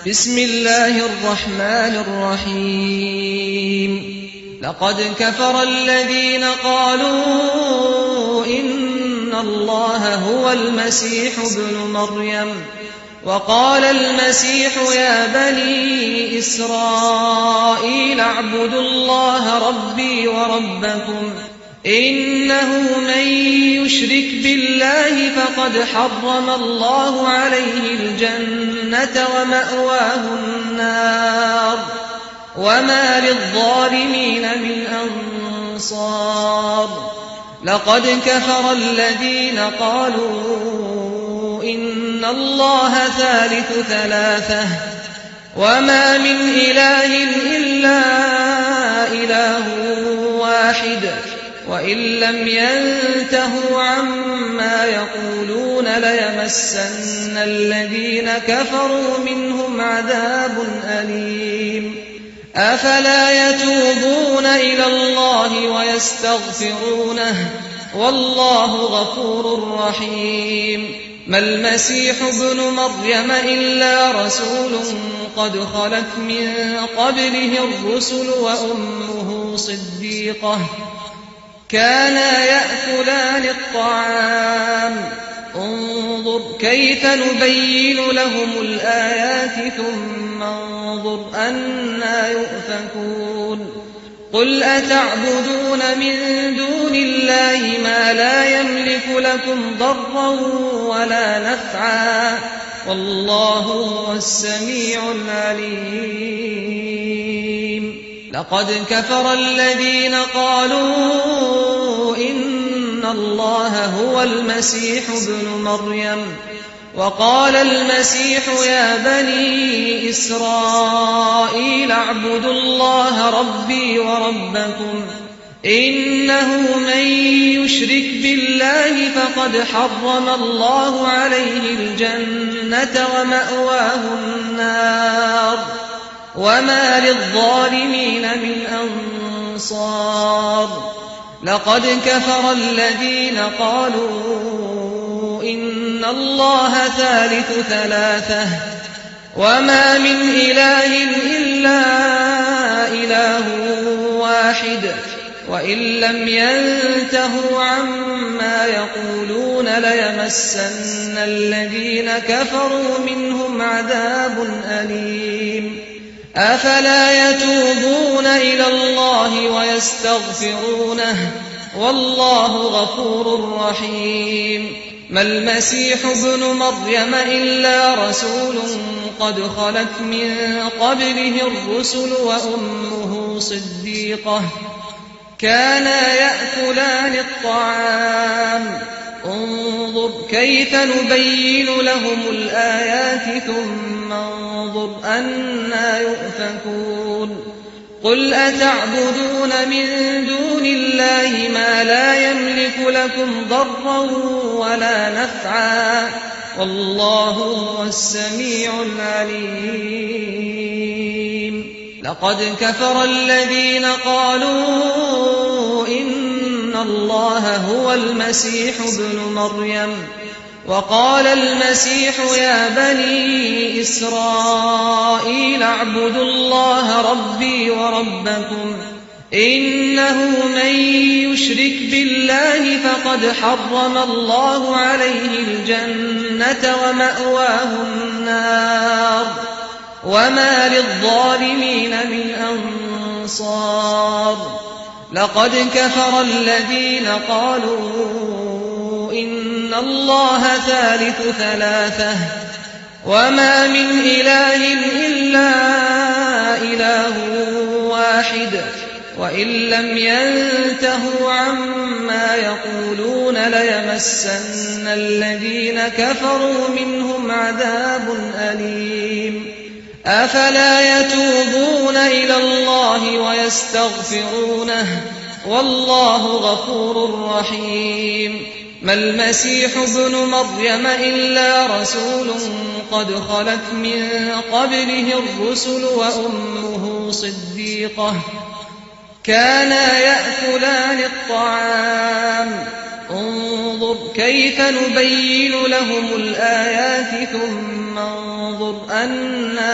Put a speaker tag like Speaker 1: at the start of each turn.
Speaker 1: بسم الله الرحمن الرحيم لقد كفر الذين قالوا إن الله هو المسيح ابن مريم وقال المسيح يا بني إسرائيل اعبدوا الله ربي وربكم إنه من يشرك بالله فقد حرم الله عليه الجنة ومأواه النار وما للظالمين من أنصار لقد كفر الذين قالوا إن الله ثالث ثلاثة وما من إله إلا إله واحد وإن لم ينتهوا عما يقولون ليمسن الذين كفروا منهم عذاب أليم أفلا يتوبون إلى الله ويستغفرونه والله غفور رحيم ما المسيح ابن مريم إلا رسول قد خلت من قبله الرسل وأمه صديقة كانا يأكلان الطعام انظر كيف نبين لهم الآيات ثم انظر أنى يؤفكون قل أتعبدون من دون الله ما لا يملك لكم ضرا ولا نفعا والله هو السميع العليم لقد كفر الذين قالوا إن الله هو المسيح ابن مريم وقال المسيح يا بني إسرائيل اعبدوا الله ربي وربكم إنه من يشرك بالله فقد حرم الله عليه الجنة ومأواه النار وما للظالمين من أنصار لقد كفر الذين قالوا إن الله ثالث ثلاثة وما من إله إلا إله واحد وإن لم ينتهوا عما يقولون ليمسن الذين كفروا منهم عذاب أليم أفلا يتوبون إلى الله ويستغفرونه والله غفور رحيم ما المسيح ابن مريم إلا رسول قد خلت من قبله الرسل وأمه صديقة كانا يأكلان الطعام انظر كيف نبين لهم الآيات ثم انظر أنى يؤفكون قل أتعبدون من دون الله ما لا يملك لكم ضرا ولا نفعا والله هو السميع العليم لقد كفر الذين قالوا إن الله هو المسيح ابن مريم وقال المسيح يا بني إسرائيل اعبدوا الله ربي وربكم إنه من يشرك بالله فقد حرم الله عليه الجنة ومأواه النار وما للظالمين من أنصار لقد كفر الذين قالوا إن الله ثالث ثلاثة وما من إله إلا إله واحد وإن لم ينتهوا عما يقولون ليمسن الذين كفروا منهم عذاب أليم أفلا يتوبون إلى الله ويستغفرونه والله غفور رحيم ما المسيح ابن مريم إلا رسول قد خلت من قبله الرسل وأمه صديقة كانا يأكلان الطعام انظر كيف نبين لهم الآيات ثم فانظر أنا